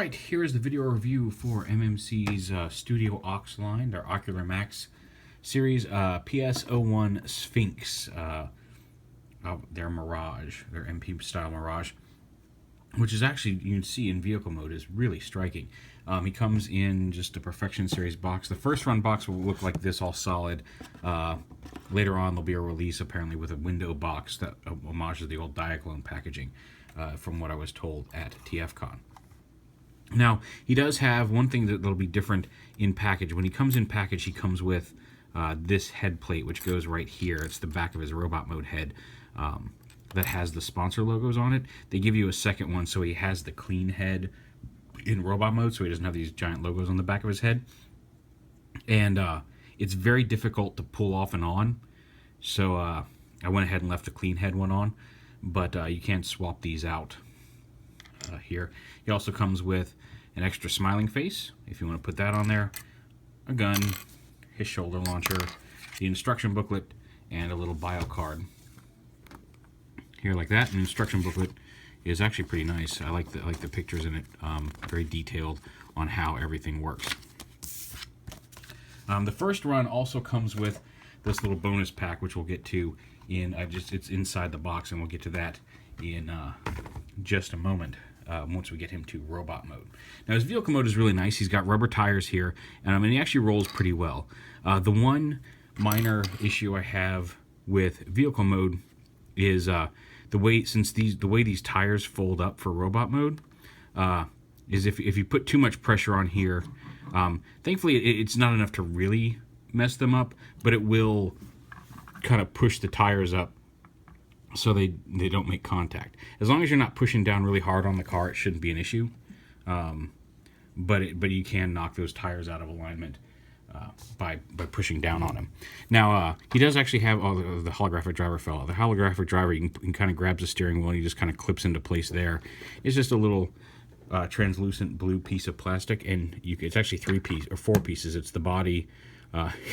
Alright, here is the video review for MMC's Studio Aux line, their Ocular Max series, PS01 SPHINX, their Mirage, their MP style Mirage, which is actually, you can see in vehicle mode, is really striking. He comes in just a Perfection Series box. The first run box will look like this, all solid. Later on, there'll be a release apparently with a window box that homages the old Diaclone packaging, from what I was told at TFCon. Now, he does have one thing that'll be different in package. When he comes in package, he comes with this head plate, which goes right here. It's the back of his robot mode head that has the sponsor logos on it. They give you a second one, so he has the clean head in robot mode, so he doesn't have these giant logos on the back of his head. And it's very difficult to pull off and on, so I went ahead and left the clean head one on, but you can swap these out. Here. He also comes with an extra smiling face, if you want to put that on there, a gun, his shoulder launcher, the instruction booklet, and a little bio card. Here like that. An instruction booklet is actually pretty nice. I like the pictures in it, very detailed on how everything works. The first run also comes with this little bonus pack, which we'll get to in, it's inside the box, and we'll get to that in just a moment. Once we get him to robot mode. Now, his vehicle mode is really nice. He's got rubber tires here, and I mean, he actually rolls pretty well. The one minor issue I have with vehicle mode is the way these tires fold up for robot mode. Is if you put too much pressure on here, thankfully it's not enough to really mess them up, but it will kind of push the tires up so they don't make contact. As long as you're not pushing down really hard on the car, it shouldn't be an issue. But you can knock those tires out of alignment by pushing down on them. Now, he does actually have the holographic driver fella. The holographic driver, you can kind of grab the steering wheel and he just kind of clips into place there. It's just a little translucent blue piece of plastic, and it's actually 4 pieces. It's the body.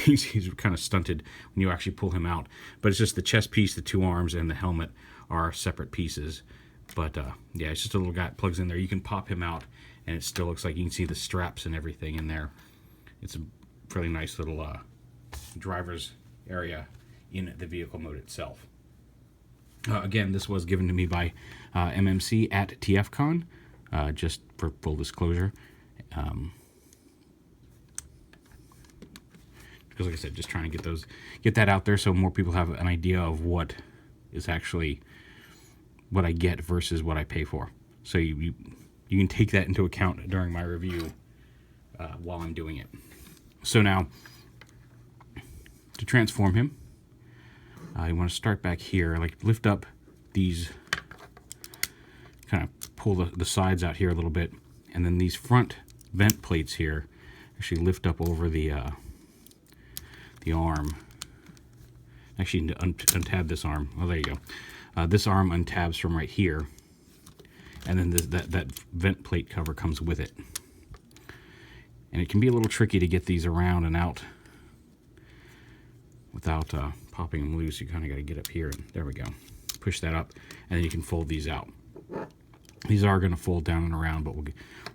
He's kind of stunted when you actually pull him out, but it's just the chest piece, the 2 arms, and the helmet are separate pieces. But yeah, it's just a little guy that plugs in there. You can pop him out, and it still looks like you can see the straps and everything in there. It's a fairly nice little driver's area in the vehicle mode itself. Again, this was given to me by MMC at TFCon, just for full disclosure. Because like I said, just trying to get that out there so more people have an idea of what is actually what I get versus what I pay for. So you can take that into account during my review while I'm doing it. So now, to transform him, you want to start back here, like lift up these, kind of pull the sides out here a little bit, and then these front vent plates here actually lift up over the arm. Actually, untab this arm. Oh, there you go. This arm untabs from right here, and then that vent plate cover comes with it. And it can be a little tricky to get these around and out without popping them loose. You kind of got to get up here, and there we go. Push that up, and then you can fold these out. These are going to fold down and around, but we'll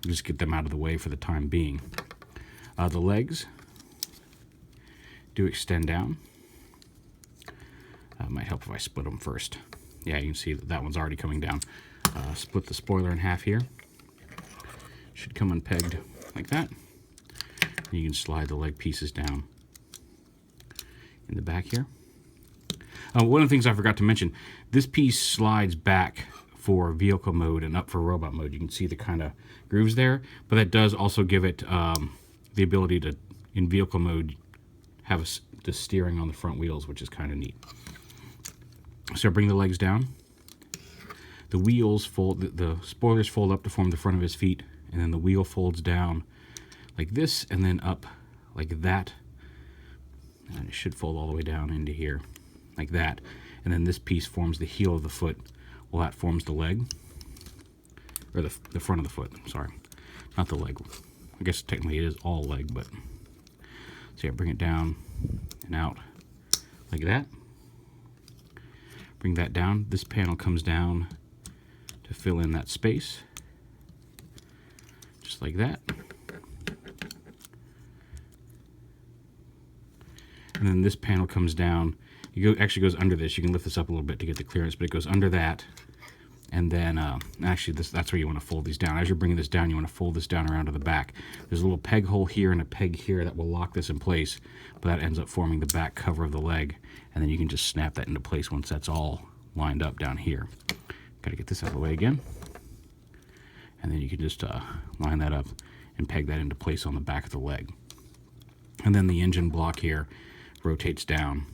just get them out of the way for the time being. The legs do extend down. Might help if I split them first. Yeah, you can see that one's already coming down. Split the spoiler in half here. Should come unpegged like that. You can slide the leg pieces down in the back here. One of the things I forgot to mention, this piece slides back for vehicle mode and up for robot mode. You can see the kind of grooves there, but that does also give it the ability to, in vehicle mode, have the steering on the front wheels, which is kind of neat. So bring the legs down. The wheels fold, the spoilers fold up to form the front of his feet, and then the wheel folds down like this, and then up like that. And it should fold all the way down into here, like that. And then this piece forms the heel of the foot. Well, that forms the leg, or the front of the foot. Sorry, not the leg. I guess technically it is all leg, but so yeah, bring it down and out like that. Bring that down. This panel comes down to fill in that space. Just just like that. And then this panel comes down. Actually goes under this. You can lift this up a little bit to get the clearance, but it goes under that. And then, actually, that's where you want to fold these down. As you're bringing this down, you want to fold this down around to the back. There's a little peg hole here and a peg here that will lock this in place, but that ends up forming the back cover of the leg. And then you can just snap that into place once that's all lined up down here. Got to get this out of the way again. And then you can just line that up and peg that into place on the back of the leg. And then the engine block here rotates down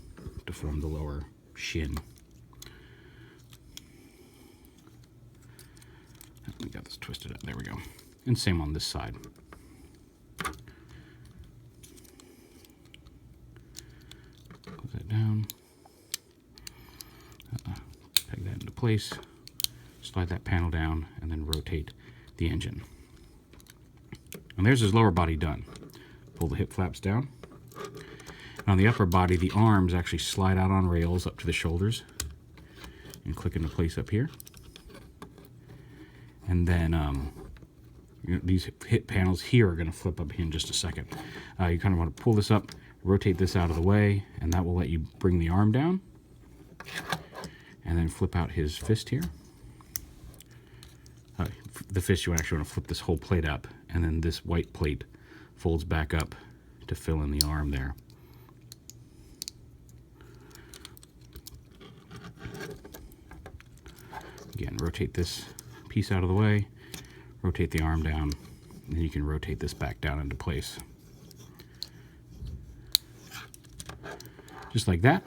to form the lower shin. We got this twisted up. There we go. And same on this side. Close that down. Peg that into place. Slide that panel down and then rotate the engine. And there's his lower body done. Pull the hip flaps down. And on the upper body, the arms actually slide out on rails up to the shoulders and click into place up here. And then these hip panels here are going to flip up here in just a second. You kind of want to pull this up, rotate this out of the way, and that will let you bring the arm down. And then flip out his fist here. The fist, you actually want to flip this whole plate up, and then this white plate folds back up to fill in the arm there. Again, rotate this piece out of the way, rotate the arm down, and then you can rotate this back down into place. Just like that.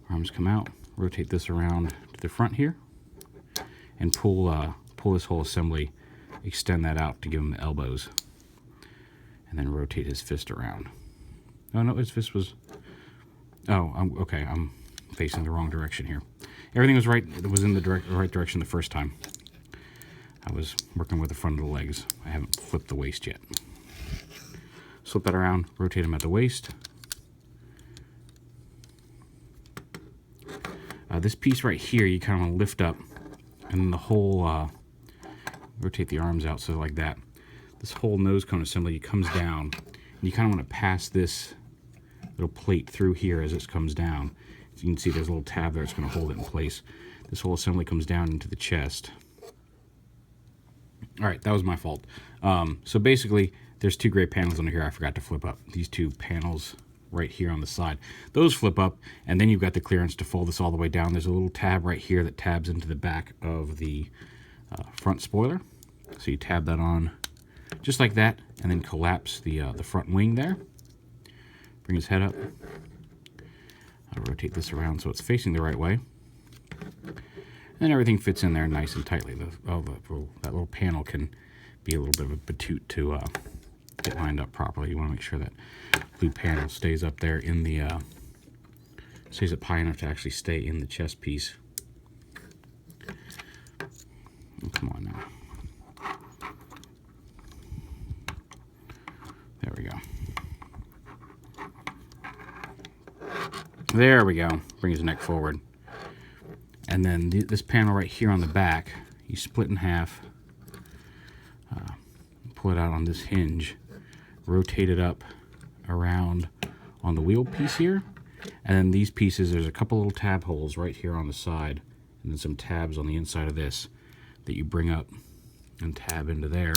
Arms come out, rotate this around to the front here, and pull this whole assembly, extend that out to give him the elbows, and then rotate his fist around. Oh no, his fist was, okay, I'm facing the wrong direction here. Everything was right. It was in the right direction the first time. I was working with the front of the legs. I haven't flipped the waist yet. Slip that around, rotate them at the waist. This piece right here, you kind of want to lift up, and then the whole, rotate the arms out so like that. This whole nose cone assembly comes down, and you kind of want to pass this little plate through here as it comes down. So you can see there's a little tab there that's going to hold it in place. This whole assembly comes down into the chest. All right, that was my fault. So basically, there's two gray panels under here I forgot to flip up. These two panels right here on the side. Those flip up, and then you've got the clearance to fold this all the way down. There's a little tab right here that tabs into the back of the front spoiler. So you tab that on just like that, and then collapse the front wing there. Bring his head up. I'll rotate this around so it's facing the right way. And then everything fits in there nice and tightly. That little panel can be a little bit of a patoot to get lined up properly. You want to make sure that blue panel stays up there in the, stays up high enough to actually stay in the chest piece. Oh, come on now. There we go. There we go. Bring his neck forward. And then this panel right here on the back, you split in half, pull it out on this hinge, rotate it up around on the wheel piece here, and then these pieces, there's a couple little tab holes right here on the side, and then some tabs on the inside of this that you bring up and tab into there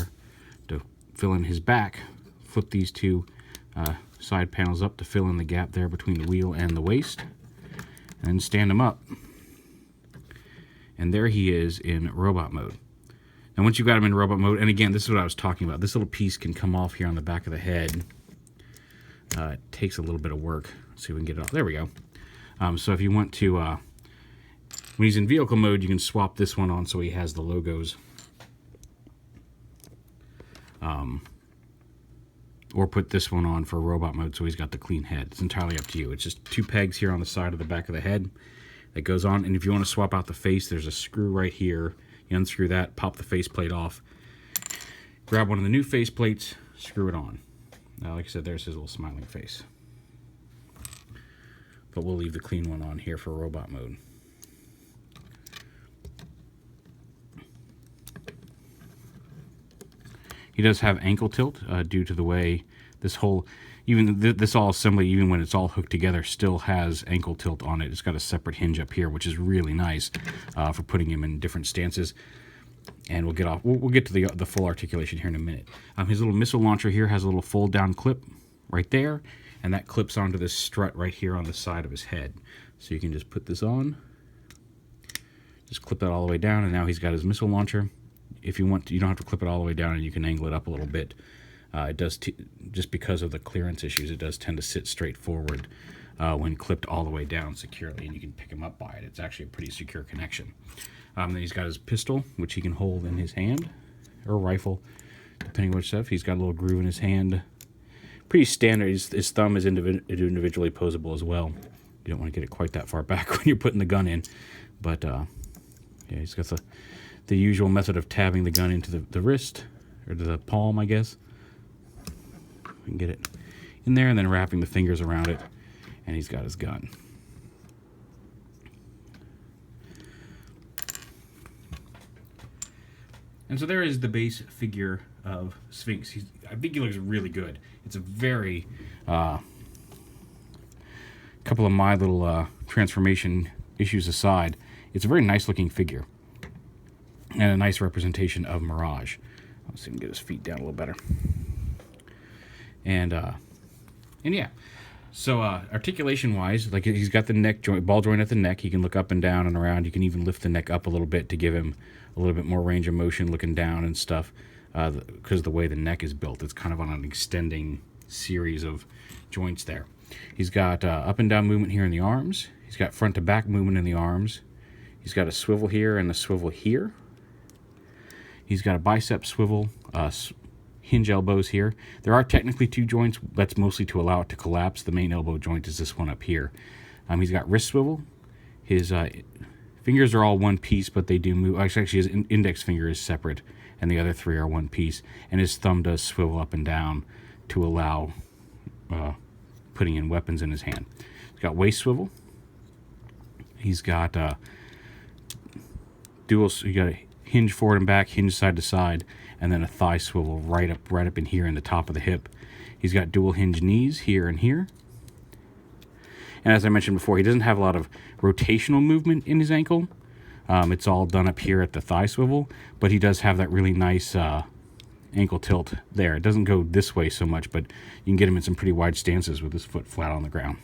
to fill in his back. Flip these two side panels up to fill in the gap there between the wheel and the waist, and then stand him up. And there he is in robot mode. Now once you've got him in robot mode, and again, this is what I was talking about. This little piece can come off here on the back of the head. It takes a little bit of work. Let's see if we can get it off. There we go. So if you want to, when he's in vehicle mode, you can swap this one on so he has the logos. Or put this one on for robot mode so he's got the clean head. It's entirely up to you. It's just two pegs here on the side of the back of the head that goes on. And if you want to swap out the face, there's a screw right here. You unscrew that, pop the faceplate off, grab one of the new faceplates, screw it on. Now, like I said, there's his little smiling face. But we'll leave the clean one on here for robot mode. does have ankle tilt due to the way this whole, even this all assembly, even when it's all hooked together, still has ankle tilt on it. It's got a separate hinge up here, which is really nice for putting him in different stances. And we'll get to the full articulation here in a minute. His little missile launcher here has a little fold down clip right there, and that clips onto this strut right here on the side of his head. So you can just put this on, just clip that all the way down, and now he's got his missile launcher. If you want to, you don't have to clip it all the way down, and you can angle it up a little bit. It does, just because of the clearance issues, it does tend to sit straight forward when clipped all the way down securely, and you can pick him up by it. It's actually a pretty secure connection. Then he's got his pistol, which he can hold in his hand, or rifle, depending on which stuff. He's got a little groove in his hand. Pretty standard. His thumb is individually posable as well. You don't want to get it quite that far back when you're putting the gun in. But, yeah, he's got the usual method of tabbing the gun into the wrist, or to the palm, I guess. We can get it in there, and then wrapping the fingers around it, and he's got his gun. And so there is the base figure of SPHINX. I think he looks really good. It's a very, couple of my little transformation issues aside, it's a very nice looking figure. And a nice representation of Mirage. Let's see if we can get his feet down a little better. And yeah. So articulation wise, like he's got the neck joint, ball joint at the neck. He can look up and down and around. You can even lift the neck up a little bit to give him a little bit more range of motion looking down and stuff, because of the way the neck is built. It's kind of on an extending series of joints there. He's got up and down movement here in the arms. He's got front to back movement in the arms. He's got a swivel here and a swivel here. He's got a bicep swivel, hinge elbows here. There are technically two joints. That's mostly to allow it to collapse. The main elbow joint is this one up here. He's got wrist swivel. His fingers are all one piece, but they do move. Actually, his index finger is separate, and the other three are one piece. And his thumb does swivel up and down to allow putting in weapons in his hand. He's got waist swivel. He's got you got a hinge forward and back, hinge side to side, and then a thigh swivel right up in here in the top of the hip. He's got dual hinge knees here and here. And as I mentioned before, he doesn't have a lot of rotational movement in his ankle. It's all done up here at the thigh swivel, but he does have that really nice ankle tilt there. It doesn't go this way so much, but you can get him in some pretty wide stances with his foot flat on the ground.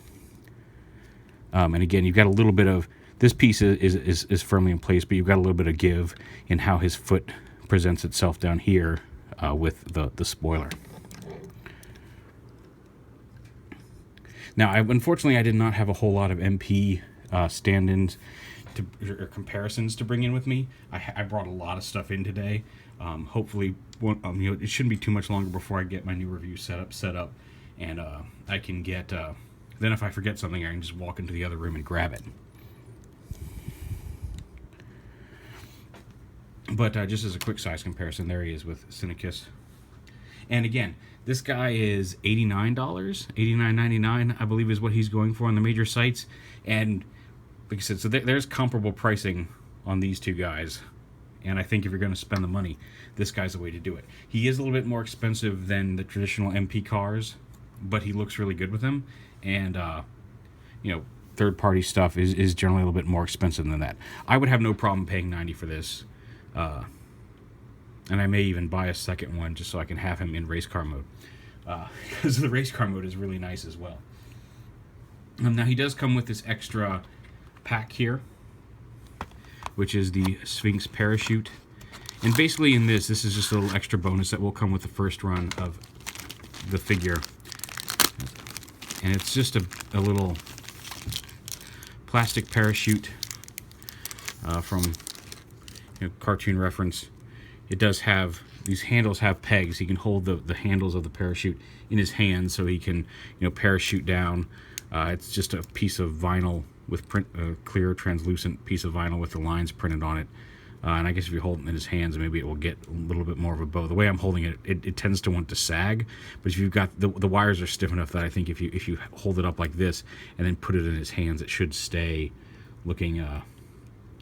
And again, you've got a little bit of, this piece is firmly in place, but you've got a little bit of give in how his foot presents itself down here with the spoiler. Now, unfortunately, I did not have a whole lot of MP stand-ins or comparisons to bring in with me. I brought a lot of stuff in today. Hopefully, it shouldn't be too much longer before I get my new review set up, and I can get. Then, if I forget something, I can just walk into the other room and grab it. But just as a quick size comparison, there he is with SPHINX. And again, this guy is $89, $89.99, I believe is what he's going for on the major sites. And like I said, so there's comparable pricing on these two guys. And I think if you're going to spend the money, this guy's the way to do it. He is a little bit more expensive than the traditional MP cars, but he looks really good with them. And, third-party stuff is generally a little bit more expensive than that. I would have no problem paying $90 for this. And I may even buy a second one just so I can have him in race car mode, because the race car mode is really nice as well. Now he does come with this extra pack here, which is the SPHINX parachute. And basically in this is just a little extra bonus that will come with the first run of the figure. And it's just a little plastic parachute from cartoon reference. It does have, these handles have pegs. He can hold the handles of the parachute in his hand so he can parachute down. It's just a piece of vinyl with clear translucent piece of vinyl with the lines printed on it. And I guess if you hold it in his hands, maybe it will get a little bit more of a bow. The way I'm holding it, it tends to want to sag. But if you've got, the wires are stiff enough that I think if you hold it up like this and then put it in his hands, it should stay looking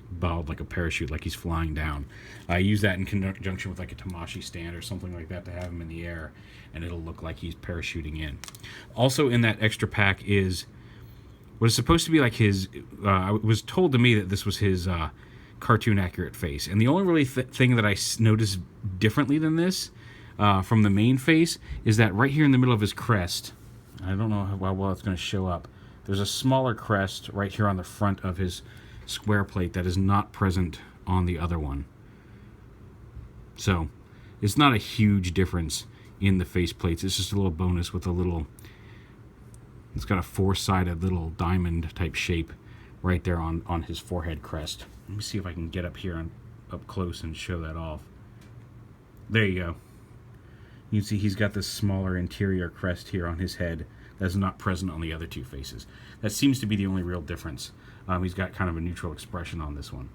bowed like a parachute, like he's flying down. I use that in conjunction with like a Tamashii stand or something like that to have him in the air, and it'll look like he's parachuting in. Also in that extra pack is what is supposed to be like his, it was told to me that this was his cartoon accurate face. And the only really thing that I noticed differently than this from the main face is that right here in the middle of his crest, I don't know how well it's going to show up, there's a smaller crest right here on the front of his square plate that is not present on the other one. So it's not a huge difference in the face plates. It's just a little bonus with a little, it's got a four-sided little diamond type shape right there on his forehead crest. Let me see if I can get up here up close and show that off. There you go. You can see he's got this smaller interior crest here on his head that's not present on the other two faces. That seems to be the only real difference. He's got kind of a neutral expression on this one.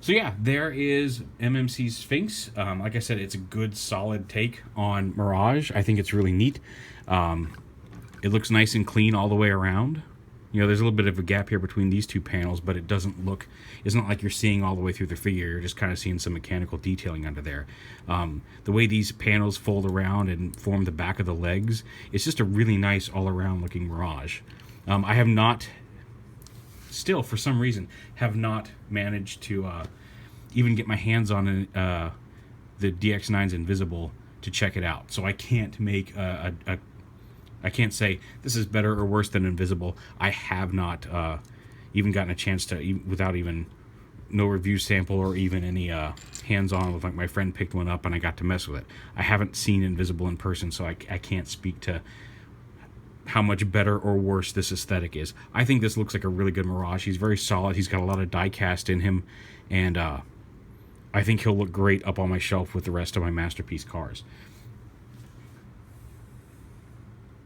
So yeah, there is MMC's SPHINX. Like I said, it's a good, solid take on Mirage. I think it's really neat. It looks nice and clean all the way around. You know, there's a little bit of a gap here between these two panels, but it doesn't look, it's not like you're seeing all the way through the figure. You're just kind of seeing some mechanical detailing under there. The way these panels fold around and form the back of the legs, it's just a really nice all-around looking Mirage. I have not, still for some reason, have not managed to even get my hands on the DX9's Invisible to check it out. So I can't make I can't say this is better or worse than Invisible. I have not even gotten a chance to, without even no review sample or even any hands-on with, like, my friend picked one up and I got to mess with it. I haven't seen Invisible in person, so I can't speak to how much better or worse this aesthetic is. I think this looks like a really good Mirage. He's very solid. He's got a lot of die cast in him, and I think he'll look great up on my shelf with the rest of my Masterpiece cars.